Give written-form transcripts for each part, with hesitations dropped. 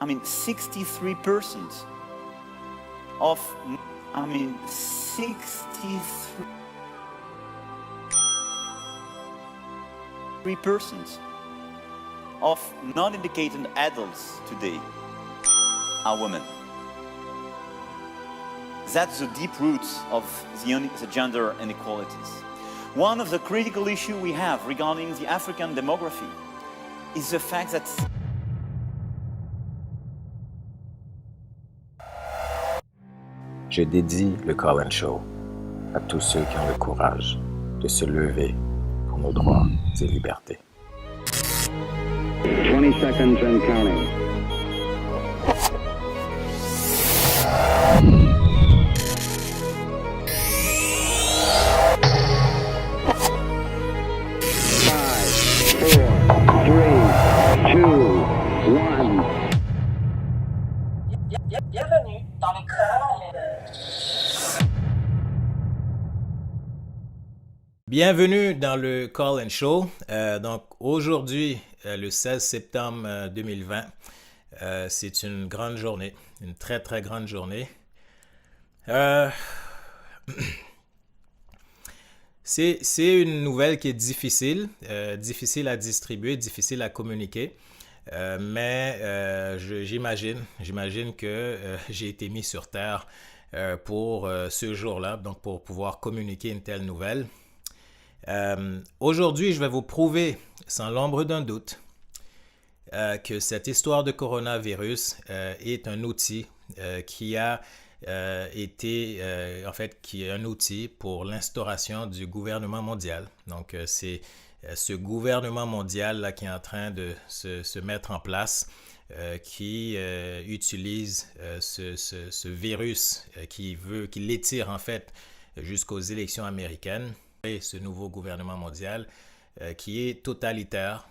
63% of, 63% of non-educated adults today are women. That's the deep roots of the gender inequalities. One of the critical issues we have regarding the African demography is the fact that Je dédie le Call-In Show à tous ceux qui ont le courage de se lever pour nos droits et libertés. 20 seconds and counting. Bienvenue dans le Call-In. Bienvenue dans le Call-In Show. Donc aujourd'hui, le 16 septembre 2020, c'est une grande journée, une très très grande journée. C'est une nouvelle qui est difficile, difficile à distribuer, difficile à communiquer. Mais j'imagine que j'ai été mis sur terre pour ce jour-là, donc pour pouvoir communiquer une telle nouvelle. Aujourd'hui, je vais vous prouver sans l'ombre d'un doute que cette histoire de coronavirus est un outil qui a été, qui est un outil pour l'instauration du gouvernement mondial. Donc, c'est ce gouvernement mondial là, qui est en train de se mettre en place, qui utilise ce virus, qui l'étire en fait jusqu'aux élections américaines. Et ce nouveau gouvernement mondial qui est totalitaire,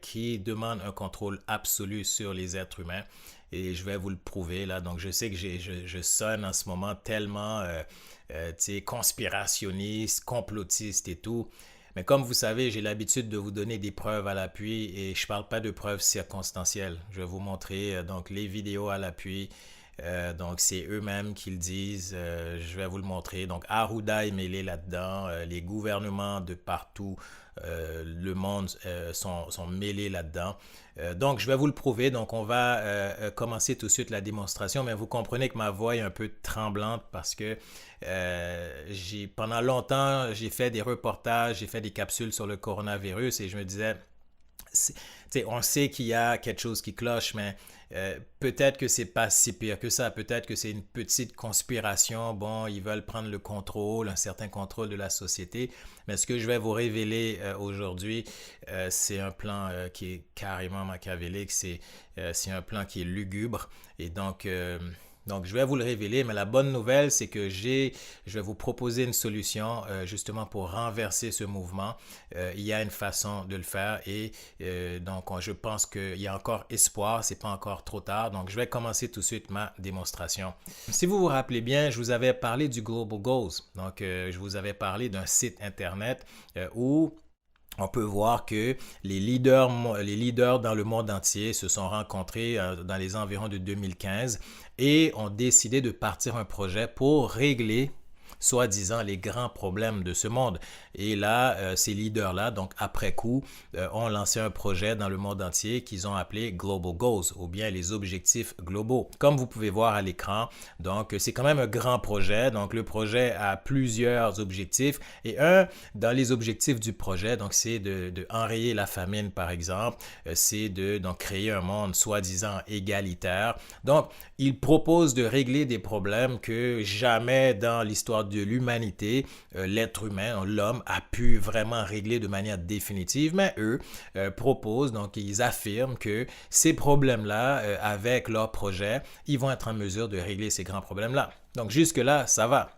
qui demande un contrôle absolu sur les êtres humains. Et je vais vous le prouver là. Donc je sais que je sonne en ce moment tellement conspirationniste, complotiste et tout. Mais comme vous savez, j'ai l'habitude de vous donner des preuves à l'appui et je ne parle pas de preuves circonstancielles. Je vais vous montrer donc les vidéos à l'appui. Donc c'est eux-mêmes qui le disent, je vais vous le montrer. Donc Arruda est mêlé là-dedans, les gouvernements de partout, le monde sont mêlés là-dedans. Donc je vais vous le prouver, donc on va commencer tout de suite la démonstration, mais vous comprenez que ma voix est un peu tremblante parce que pendant longtemps j'ai fait des reportages, j'ai fait des capsules sur le coronavirus et je me disais, on sait qu'il y a quelque chose qui cloche, mais peut-être que c'est pas si pire que ça. Peut-être que c'est une petite conspiration. Bon, ils veulent prendre le contrôle, un certain contrôle de la société. Mais ce que je vais vous révéler aujourd'hui, c'est un plan qui est carrément machiavélique. C'est un plan qui est lugubre. Et donc, je vais vous le révéler, mais la bonne nouvelle, c'est que je vais vous proposer une solution justement pour renverser ce mouvement. Il y a une façon de le faire et donc je pense qu'il y a encore espoir, c'est pas encore trop tard. Donc je vais commencer tout de suite ma démonstration. Si vous vous rappelez bien, je vous avais parlé du Global Goals. Donc je vous avais parlé d'un site internet où on peut voir que les leaders dans le monde entier se sont rencontrés dans les environs de 2015 et ont décidé de partir un projet pour régler soi-disant les grands problèmes de ce monde. Et là, ces leaders-là, donc après coup, ont lancé un projet dans le monde entier qu'ils ont appelé Global Goals, ou bien les objectifs globaux. Comme vous pouvez voir à l'écran, donc c'est quand même un grand projet. Donc le projet a plusieurs objectifs et dans les objectifs du projet, donc c'est de enrayer la famine par exemple, c'est de donc créer un monde soi-disant égalitaire. Donc il propose de régler des problèmes que jamais dans l'histoire de l'humanité, l'être humain, l'homme a pu vraiment régler de manière définitive, mais eux proposent, donc ils affirment que ces problèmes-là, avec leur projet, ils vont être en mesure de régler ces grands problèmes-là. Donc jusque-là, ça va.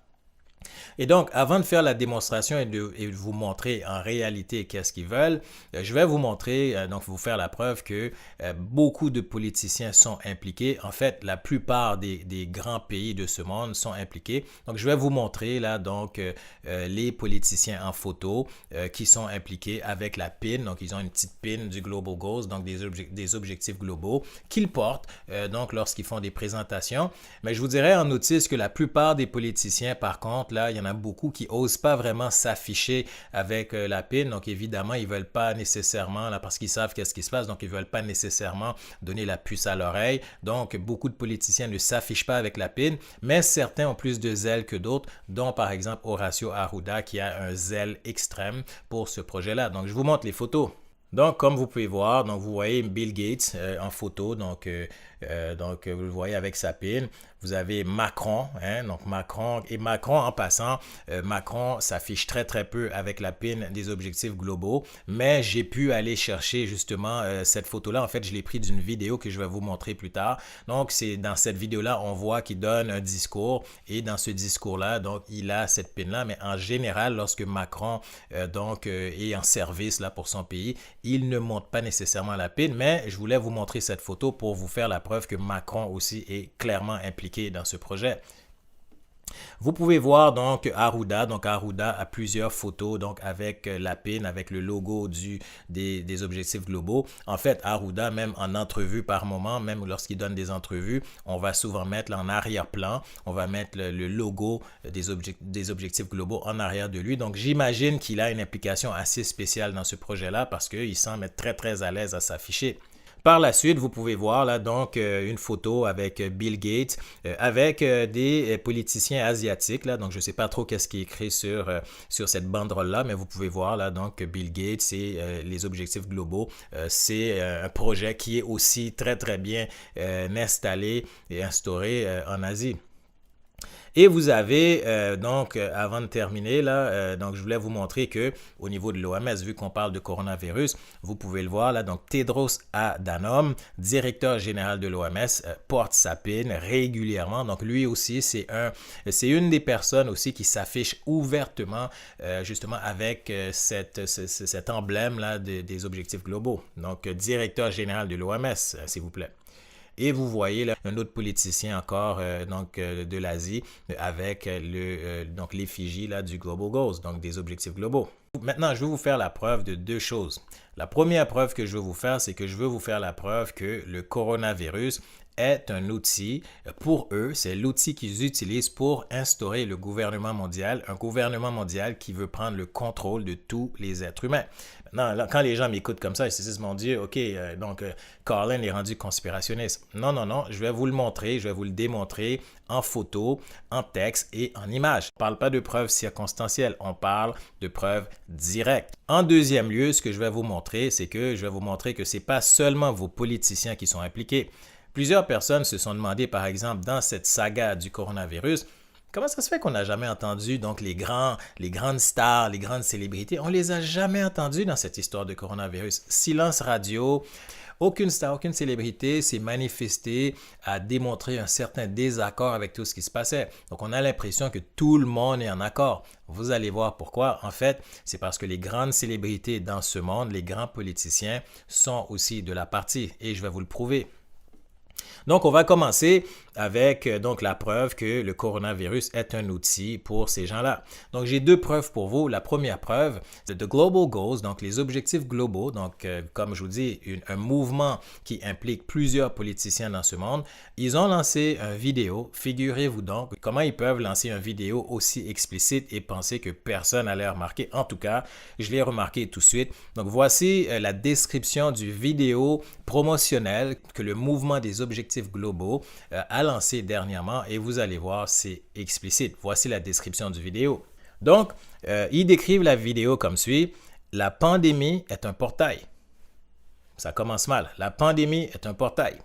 Et donc, avant de faire la démonstration et de vous montrer en réalité qu'est-ce qu'ils veulent, je vais vous montrer, donc vous faire la preuve que beaucoup de politiciens sont impliqués. En fait, la plupart des grands pays de ce monde sont impliqués. Donc, je vais vous montrer là, donc, les politiciens en photo qui sont impliqués avec la PIN. Donc, ils ont une petite PIN du Global Goals, donc des objectifs globaux qu'ils portent donc lorsqu'ils font des présentations. Mais je vous dirais en notice que la plupart des politiciens, par contre, là, il y en a beaucoup qui n'osent pas vraiment s'afficher avec la PIN. Donc, évidemment, ils ne veulent pas nécessairement, là, parce qu'ils savent qu'est-ce qui se passe, donc ils ne veulent pas nécessairement donner la puce à l'oreille. Donc, beaucoup de politiciens ne s'affichent pas avec la PIN, mais certains ont plus de zèle que d'autres, dont par exemple Horacio Arruda qui a un zèle extrême pour ce projet-là. Donc, je vous montre les photos. Donc, comme vous pouvez voir, donc vous voyez Bill Gates en photo, donc vous le voyez avec sa PIN. Vous avez Macron, donc Macron en passant, Macron s'affiche très très peu avec la PIN des objectifs globaux, mais j'ai pu aller chercher justement cette photo-là. En fait, je l'ai pris d'une vidéo que je vais vous montrer plus tard. Donc, c'est dans cette vidéo-là, on voit qu'il donne un discours et dans ce discours-là, donc il a cette PIN-là, mais en général, lorsque Macron est en service là pour son pays, il ne montre pas nécessairement la PIN, mais je voulais vous montrer cette photo pour vous faire la preuve que Macron aussi est clairement impliqué dans ce projet. Vous pouvez voir donc Arruda. Donc Arruda a plusieurs photos donc avec la PIN, avec le logo des objectifs globaux. En fait, Arruda, même en entrevue par moment, même lorsqu'il donne des entrevues, on va souvent mettre là, en arrière-plan, on va mettre le logo des objectifs globaux en arrière de lui. Donc j'imagine qu'il a une implication assez spéciale dans ce projet-là parce qu'il semble être très très à l'aise à s'afficher. Par la suite, vous pouvez voir là donc une photo avec Bill Gates, avec des politiciens asiatiques là. Donc je ne sais pas trop qu'est-ce qui est écrit sur cette banderole là, mais vous pouvez voir là donc Bill Gates et les objectifs globaux. C'est un projet qui est aussi très très bien installé et instauré en Asie. Et vous avez, avant de terminer, là, donc je voulais vous montrer que au niveau de l'OMS, vu qu'on parle de coronavirus, vous pouvez le voir là, donc Tedros Adhanom, directeur général de l'OMS, porte sa PIN régulièrement. Donc lui aussi, c'est une des personnes aussi qui s'affiche ouvertement, justement avec cet emblème là des objectifs globaux. Donc directeur général de l'OMS, s'il vous plaît. Et vous voyez là, un autre politicien encore de l'Asie avec l'effigie du Global Goals, donc des objectifs globaux. Maintenant, je vais vous faire la preuve de deux choses. La première preuve que je veux vous faire, c'est que je veux vous faire la preuve que le coronavirus est un outil pour eux, c'est l'outil qu'ils utilisent pour instaurer le gouvernement mondial, un gouvernement mondial qui veut prendre le contrôle de tous les êtres humains. Maintenant, là, quand les gens m'écoutent comme ça, ils se disent, mon Dieu, ok, Colin est rendu conspirationniste. Non, non, non, je vais vous le montrer, je vais vous le démontrer en photo, en texte et en image. On ne parle pas de preuves circonstancielles, on parle de preuves directes. En deuxième lieu, ce que je vais vous montrer, c'est que je vais vous montrer que ce n'est pas seulement vos politiciens qui sont impliqués. Plusieurs personnes se sont demandé, par exemple, dans cette saga du coronavirus, comment ça se fait qu'on n'a jamais entendu donc les grandes stars, les grandes célébrités? On ne les a jamais entendus dans cette histoire de coronavirus. Silence radio, aucune star, aucune célébrité s'est manifestée à démontrer un certain désaccord avec tout ce qui se passait. Donc, on a l'impression que tout le monde est en accord. Vous allez voir pourquoi. En fait, c'est parce que les grandes célébrités dans ce monde, les grands politiciens, sont aussi de la partie. Et je vais vous le prouver. Donc, on va commencer avec la preuve que le coronavirus est un outil pour ces gens-là. Donc, j'ai deux preuves pour vous. La première preuve, c'est The Global Goals, donc les objectifs globaux. Donc, comme je vous dis, un mouvement qui implique plusieurs politiciens dans ce monde. Ils ont lancé une vidéo. Figurez-vous donc comment ils peuvent lancer une vidéo aussi explicite et penser que personne n'allait remarquer. En tout cas, je l'ai remarqué tout de suite. Donc, voici la description du vidéo promotionnel que le mouvement des objectifs globaux a lancé dernièrement et vous allez voir, c'est explicite. Voici la description du vidéo. Donc, ils décrivent la vidéo comme suit. La pandémie est un portail. Ça commence mal. La pandémie est un portail.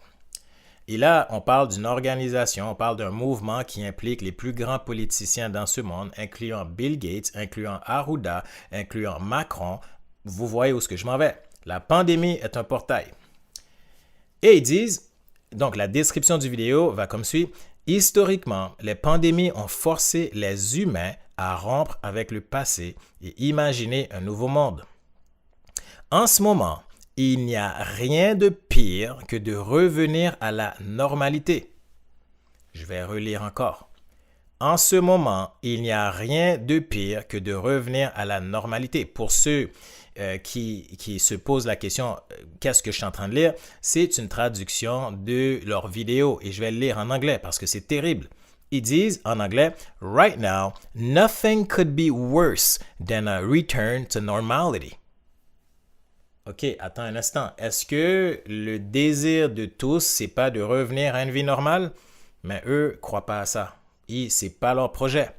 Et là, on parle d'une organisation, on parle d'un mouvement qui implique les plus grands politiciens dans ce monde, incluant Bill Gates, incluant Arruda, incluant Macron. Vous voyez où est-ce que je m'en vais. La pandémie est un portail. Et ils disent, donc la description du vidéo va comme suit. Historiquement, les pandémies ont forcé les humains à rompre avec le passé et imaginer un nouveau monde. En ce moment, il n'y a rien de pire que de revenir à la normalité. Je vais relire encore. En ce moment, il n'y a rien de pire que de revenir à la normalité. Pour ceux qui se posent la question, qu'est-ce que je suis en train de lire? C'est une traduction de leur vidéo et je vais le lire en anglais parce que c'est terrible. Ils disent en anglais, Right now, nothing could be worse than a return to normality. OK, attends un instant. Est-ce que le désir de tous, c'est pas de revenir à une vie normale? Mais eux, croient pas à ça. C'est pas leur projet.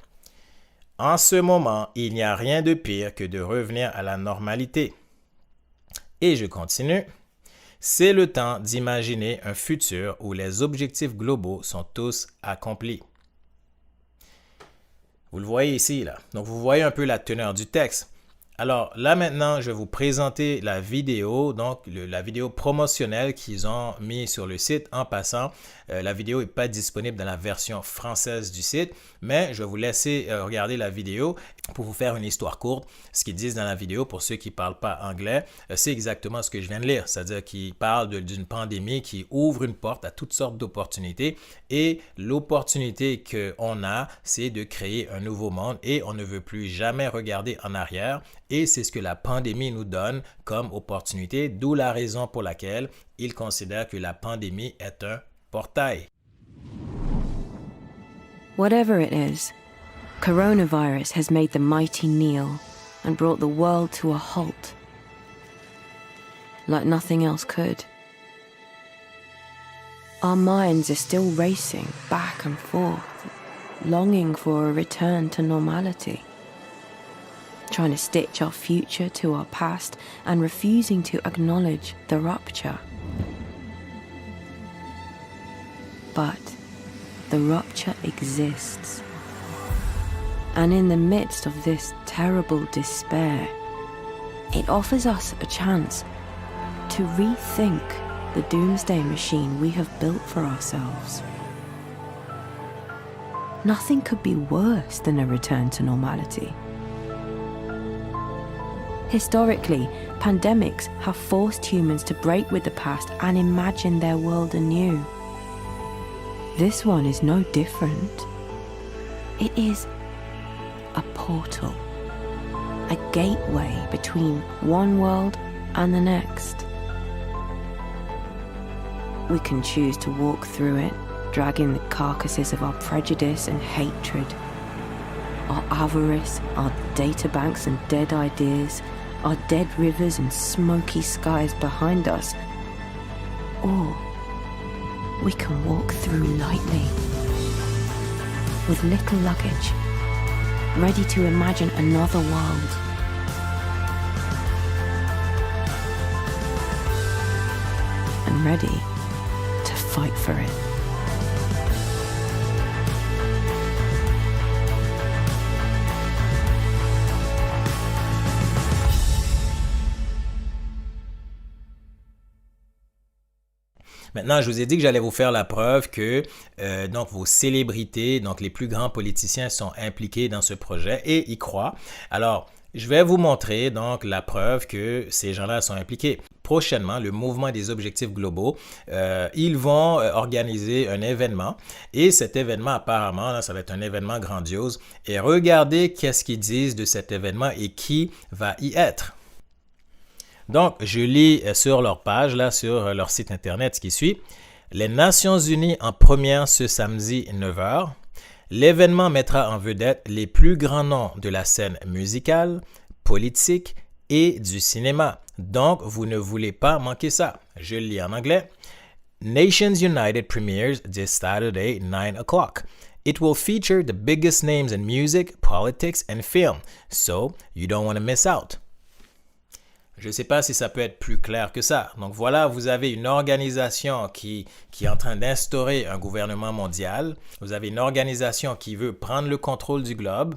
En ce moment, il n'y a rien de pire que de revenir à la normalité. Et je continue. C'est le temps d'imaginer un futur où les objectifs globaux sont tous accomplis. Vous le voyez ici, là. Donc, vous voyez un peu la teneur du texte. Alors, là maintenant, je vais vous présenter la vidéo, donc la vidéo promotionnelle qu'ils ont mis sur le site. En passant, la vidéo n'est pas disponible dans la version française du site, mais je vais vous laisser regarder la vidéo pour vous faire une histoire courte. Ce qu'ils disent dans la vidéo, pour ceux qui ne parlent pas anglais, c'est exactement ce que je viens de lire. C'est-à-dire qu'ils parlent d'une pandémie qui ouvre une porte à toutes sortes d'opportunités et l'opportunité qu'on a, c'est de créer un nouveau monde et on ne veut plus jamais regarder en arrière. Et c'est ce que la pandémie nous donne comme opportunité, d'où la raison pour laquelle ils considèrent que la pandémie est un portail. Whatever it is, coronavirus has made the mighty kneel and brought the world to a halt, like nothing else could. Our minds are still racing back and forth, longing for a return to normality. Trying to stitch our future to our past and refusing to acknowledge the rupture. But the rupture exists. And in the midst of this terrible despair, it offers us a chance to rethink the doomsday machine we have built for ourselves. Nothing could be worse than a return to normality. Historically, pandemics have forced humans to break with the past and imagine their world anew. This one is no different. It is a portal, a gateway between one world and the next. We can choose to walk through it, dragging the carcasses of our prejudice and hatred, our avarice, our databanks and dead ideas, our dead rivers and smoky skies behind us. Or we can walk through lightly, with little luggage, ready to imagine another world. And ready to fight for it. Maintenant, je vous ai dit que j'allais vous faire la preuve que donc vos célébrités, donc les plus grands politiciens sont impliqués dans ce projet et y croient. Alors, je vais vous montrer donc la preuve que ces gens-là sont impliqués. Prochainement, le mouvement des objectifs globaux, ils vont organiser un événement et cet événement apparemment, là, ça va être un événement grandiose. Et regardez qu'est-ce qu'ils disent de cet événement et qui va y être. Donc, je lis sur leur page, là, sur leur site internet, ce qui suit. Les Nations Unies en première ce samedi 9h. L'événement mettra en vedette les plus grands noms de la scène musicale, politique et du cinéma. Donc, vous ne voulez pas manquer ça. Je le lis en anglais. Nations United premieres this Saturday, 9 o'clock. It will feature the biggest names in music, politics and film, so you don't want to miss out. Je ne sais pas si ça peut être plus clair que ça. Donc voilà, vous avez une organisation qui est en train d'instaurer un gouvernement mondial. Vous avez une organisation qui veut prendre le contrôle du globe.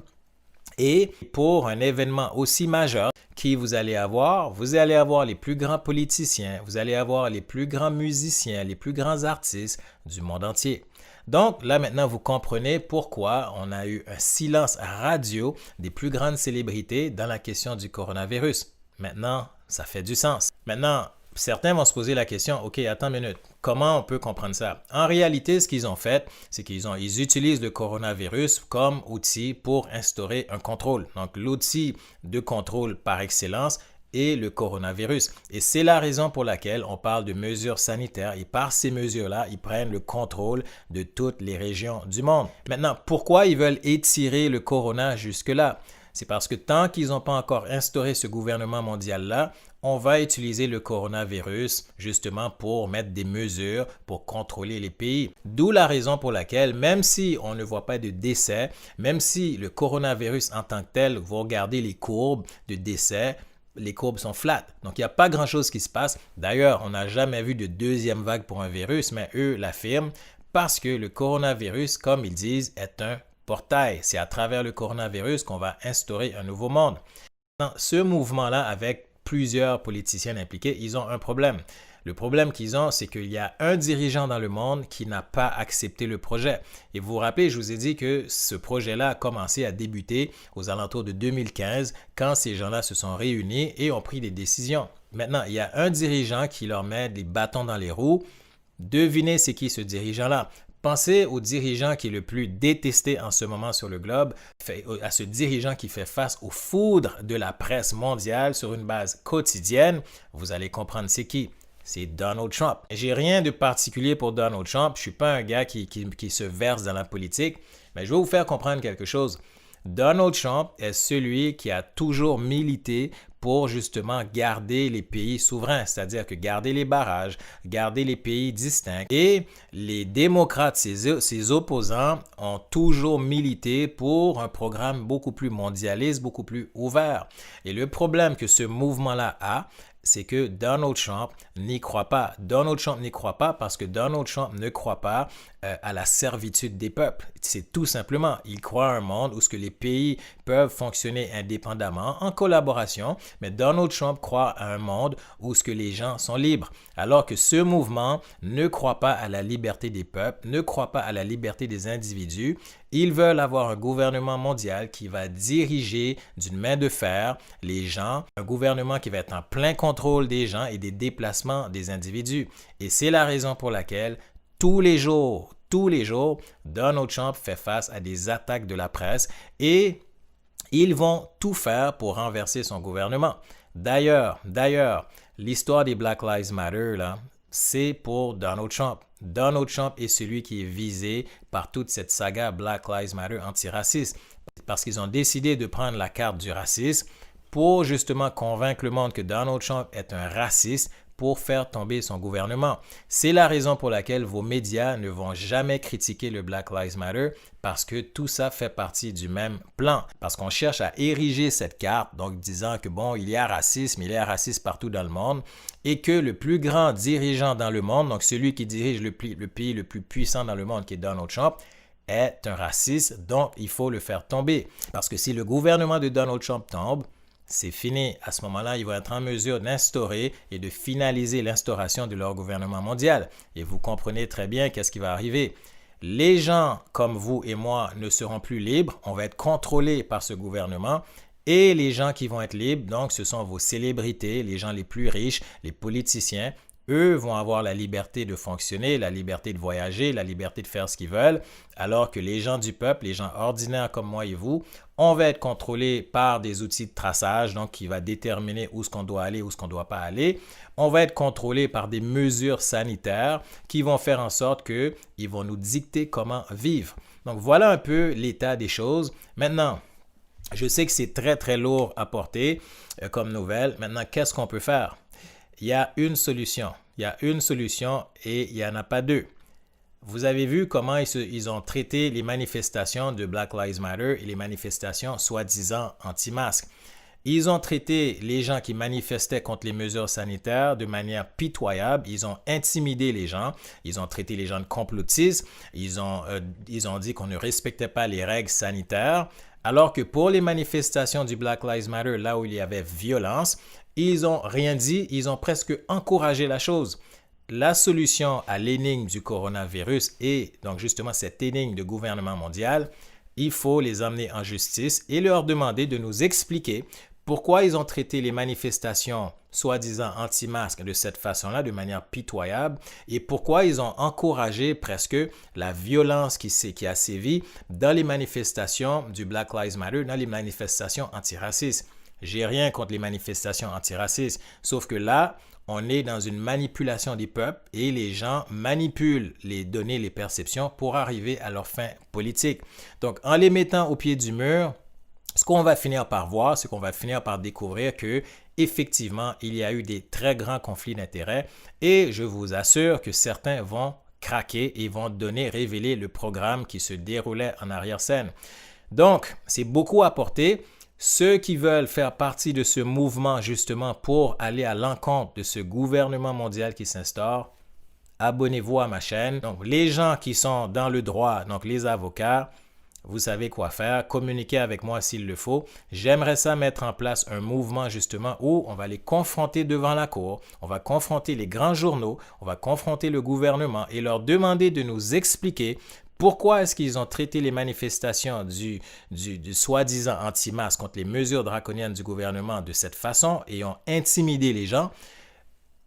Et pour un événement aussi majeur qui vous allez avoir? Vous allez avoir les plus grands politiciens, vous allez avoir les plus grands musiciens, les plus grands artistes du monde entier. Donc là maintenant, vous comprenez pourquoi on a eu un silence radio des plus grandes célébrités dans la question du coronavirus. Maintenant, ça fait du sens. Maintenant, certains vont se poser la question, OK, attends une minute, comment on peut comprendre ça? En réalité, ce qu'ils ont fait, c'est qu'ils utilisent le coronavirus comme outil pour instaurer un contrôle. Donc, l'outil de contrôle par excellence est le coronavirus. Et c'est la raison pour laquelle on parle de mesures sanitaires. Et par ces mesures-là, ils prennent le contrôle de toutes les régions du monde. Maintenant, pourquoi ils veulent étirer le corona jusque-là? C'est parce que tant qu'ils n'ont pas encore instauré ce gouvernement mondial-là, on va utiliser le coronavirus justement pour mettre des mesures pour contrôler les pays. D'où la raison pour laquelle, même si on ne voit pas de décès, même si le coronavirus en tant que tel, vous regardez les courbes de décès, les courbes sont flattes. Donc, il n'y a pas grand-chose qui se passe. D'ailleurs, on n'a jamais vu de deuxième vague pour un virus, mais eux l'affirment parce que le coronavirus, comme ils disent, est un portail. C'est à travers le coronavirus qu'on va instaurer un nouveau monde. Dans ce mouvement-là, avec plusieurs politiciens impliqués, ils ont un problème. Le problème qu'ils ont, c'est qu'il y a un dirigeant dans le monde qui n'a pas accepté le projet. Et vous vous rappelez, je vous ai dit que ce projet-là a commencé à débuter aux alentours de 2015, quand ces gens-là se sont réunis et ont pris des décisions. Maintenant, il y a un dirigeant qui leur met des bâtons dans les roues. Devinez c'est qui ce dirigeant-là? Pensez au dirigeant qui est le plus détesté en ce moment sur le globe, à ce dirigeant qui fait face aux foudres de la presse mondiale sur une base quotidienne. Vous allez comprendre c'est qui. C'est Donald Trump. J'ai rien de particulier pour Donald Trump. Je ne suis pas un gars qui se verse dans la politique, mais je vais vous faire comprendre quelque chose. Donald Trump est celui qui a toujours milité pour justement garder les pays souverains, c'est-à-dire que garder les barrages, garder les pays distincts. Et les démocrates, ses opposants, ont toujours milité pour un programme beaucoup plus mondialiste, beaucoup plus ouvert. Et le problème que ce mouvement-là a, c'est que Donald Trump n'y croit pas. Donald Trump n'y croit pas parce que Donald Trump ne croit pas à la servitude des peuples. C'est tout simplement, il croit à un monde où ce que les pays peuvent fonctionner indépendamment, en collaboration, mais Donald Trump croit à un monde où ce que les gens sont libres. Alors que ce mouvement ne croit pas à la liberté des peuples, ne croit pas à la liberté des individus. Ils veulent avoir un gouvernement mondial qui va diriger d'une main de fer les gens, un gouvernement qui va être en plein contrôle des gens et des déplacements des individus. Et c'est la raison pour laquelle tous les jours, Donald Trump fait face à des attaques de la presse et ils vont tout faire pour renverser son gouvernement. D'ailleurs, l'histoire des Black Lives Matter, là, c'est pour Donald Trump. Donald Trump est celui qui est visé par toute cette saga Black Lives Matter antiraciste parce qu'ils ont décidé de prendre la carte du racisme pour justement convaincre le monde que Donald Trump est un raciste pour faire tomber son gouvernement. C'est la raison pour laquelle vos médias ne vont jamais critiquer le Black Lives Matter parce que tout ça fait partie du même plan. Parce qu'on cherche à ériger cette carte, donc disant que bon, il y a racisme partout dans le monde et que le plus grand dirigeant dans le monde, donc celui qui dirige le pays le plus puissant dans le monde qui est Donald Trump, est un raciste, donc il faut le faire tomber. Parce que si le gouvernement de Donald Trump tombe, c'est fini. À ce moment-là, ils vont être en mesure d'instaurer et de finaliser l'instauration de leur gouvernement mondial. Et vous comprenez très bien qu'est-ce qui va arriver. Les gens comme vous et moi ne seront plus libres. On va être contrôlés par ce gouvernement. Et les gens qui vont être libres, donc ce sont vos célébrités, les gens les plus riches, les politiciens. Eux vont avoir la liberté de fonctionner, la liberté de voyager, la liberté de faire ce qu'ils veulent, alors que les gens du peuple, les gens ordinaires comme moi et vous, on va être contrôlés par des outils de traçage, donc qui va déterminer où est-ce qu'on doit aller, où est-ce qu'on ne doit pas aller. On va être contrôlés par des mesures sanitaires qui vont faire en sorte qu'ils vont nous dicter comment vivre. Donc voilà un peu l'état des choses. Maintenant, je sais que c'est très très lourd à porter comme nouvelle. Maintenant, qu'est-ce qu'on peut faire? Il y a une solution. Il y a une solution et il n'y en a pas deux. Vous avez vu comment ils ont traité les manifestations de Black Lives Matter et les manifestations soi-disant anti-masques. Ils ont traité les gens qui manifestaient contre les mesures sanitaires de manière pitoyable. Ils ont intimidé les gens. Ils ont traité les gens de complotistes. Ils ont dit qu'on ne respectait pas les règles sanitaires. Alors que pour les manifestations du Black Lives Matter, là où il y avait violence, ils n'ont rien dit, ils ont presque encouragé la chose. La solution à l'énigme du coronavirus et donc justement cette énigme de gouvernement mondial, il faut les emmener en justice et leur demander de nous expliquer pourquoi ils ont traité les manifestations soi-disant anti-masques de cette façon-là, de manière pitoyable, et pourquoi ils ont encouragé presque la violence qui a sévi dans les manifestations du Black Lives Matter, dans les manifestations antiracistes. J'ai rien contre les manifestations antiracistes, sauf que là, on est dans une manipulation des peuples et les gens manipulent les données, les perceptions pour arriver à leurs fins politiques. Donc, en les mettant au pied du mur, ce qu'on va finir par voir, c'est qu'on va finir par découvrir que effectivement, il y a eu des très grands conflits d'intérêts et je vous assure que certains vont craquer et vont révéler le programme qui se déroulait en arrière-scène. Donc, c'est beaucoup à porter. Ceux qui veulent faire partie de ce mouvement justement pour aller à l'encontre de ce gouvernement mondial qui s'instaure, abonnez-vous à ma chaîne. Donc, les gens qui sont dans le droit, donc les avocats, vous savez quoi faire, communiquez avec moi s'il le faut. J'aimerais ça mettre en place un mouvement justement où on va les confronter devant la cour, on va confronter les grands journaux, on va confronter le gouvernement et leur demander de nous expliquer pourquoi est-ce qu'ils ont traité les manifestations du soi-disant anti-masque contre les mesures draconiennes du gouvernement de cette façon et ont intimidé les gens,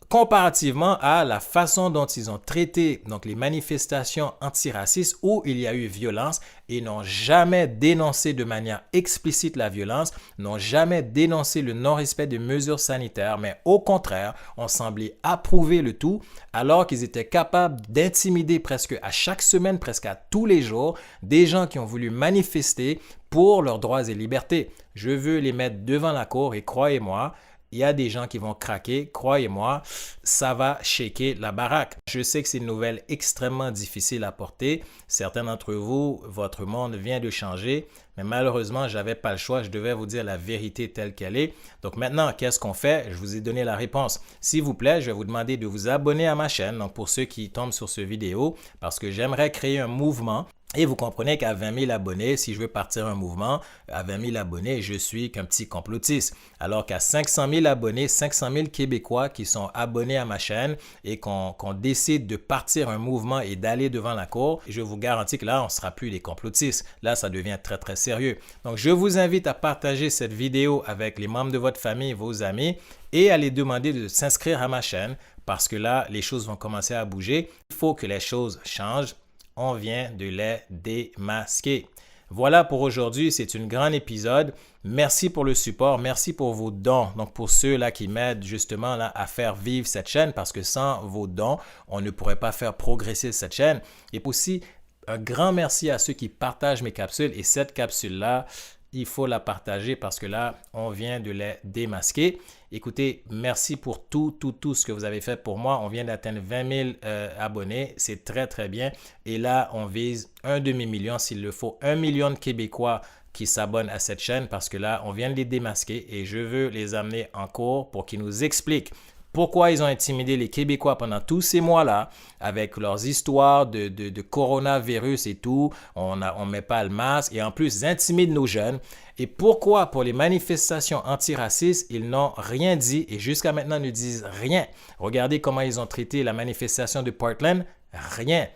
comparativement à la façon dont ils ont traité donc les manifestations antiracistes où il y a eu violence et n'ont jamais dénoncé de manière explicite la violence, n'ont jamais dénoncé le non-respect des mesures sanitaires, mais au contraire, ont semblé approuver le tout alors qu'ils étaient capables d'intimider presque à chaque semaine, presque à tous les jours, des gens qui ont voulu manifester pour leurs droits et libertés. Je veux les mettre devant la cour et croyez-moi, il y a des gens qui vont craquer, croyez-moi, ça va shaker la baraque. Je sais que c'est une nouvelle extrêmement difficile à porter. Certains d'entre vous, votre monde vient de changer, mais malheureusement, je n'avais pas le choix. Je devais vous dire la vérité telle qu'elle est. Donc maintenant, qu'est-ce qu'on fait? Je vous ai donné la réponse. S'il vous plaît, je vais vous demander de vous abonner à ma chaîne, donc pour ceux qui tombent sur cette vidéo, parce que j'aimerais créer un mouvement. Et vous comprenez qu'à 20 000 abonnés, si je veux partir un mouvement, à 20 000 abonnés, je suis qu'un petit complotiste. Alors qu'à 500 000 abonnés, 500 000 Québécois qui sont abonnés à ma chaîne et qu'on décide de partir un mouvement et d'aller devant la cour, je vous garantis que là, on ne sera plus des complotistes. Là, ça devient très, très sérieux. Donc, je vous invite à partager cette vidéo avec les membres de votre famille, vos amis et à les demander de s'inscrire à ma chaîne parce que là, les choses vont commencer à bouger. Il faut que les choses changent. On vient de les démasquer. Voilà pour aujourd'hui, c'est un grand épisode. Merci pour le support, merci pour vos dons. Donc pour ceux-là qui m'aident justement là, à faire vivre cette chaîne parce que sans vos dons, on ne pourrait pas faire progresser cette chaîne. Et aussi, un grand merci à ceux qui partagent mes capsules et cette capsule-là, il faut la partager parce que là, on vient de les démasquer. Écoutez, merci pour tout ce que vous avez fait pour moi. On vient d'atteindre 20 000 abonnés. C'est très, très bien. Et là, on vise un demi-million s'il le faut. 1 million de Québécois qui s'abonnent à cette chaîne parce que là, on vient de les démasquer et je veux les amener en cours pour qu'ils nous expliquent pourquoi ils ont intimidé les Québécois pendant tous ces mois-là avec leurs histoires de coronavirus et tout. On ne met pas le masque et en plus, ils intimident nos jeunes. Et pourquoi pour les manifestations antiracistes, ils n'ont rien dit et jusqu'à maintenant ne disent rien. Regardez comment ils ont traité la manifestation de Portland. Rien.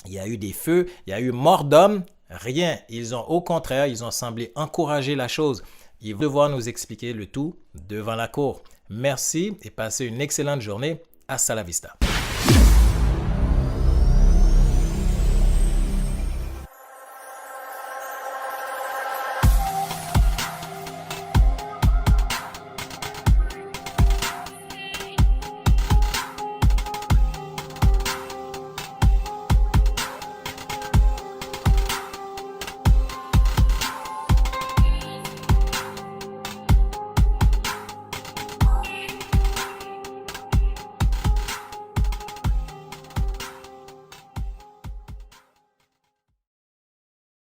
Il y a eu des feux, il y a eu mort d'hommes. Rien. Ils ont au contraire, ils ont semblé encourager la chose. Ils vont devoir nous expliquer le tout devant la cour. Merci et passez une excellente journée. Hasta la vista.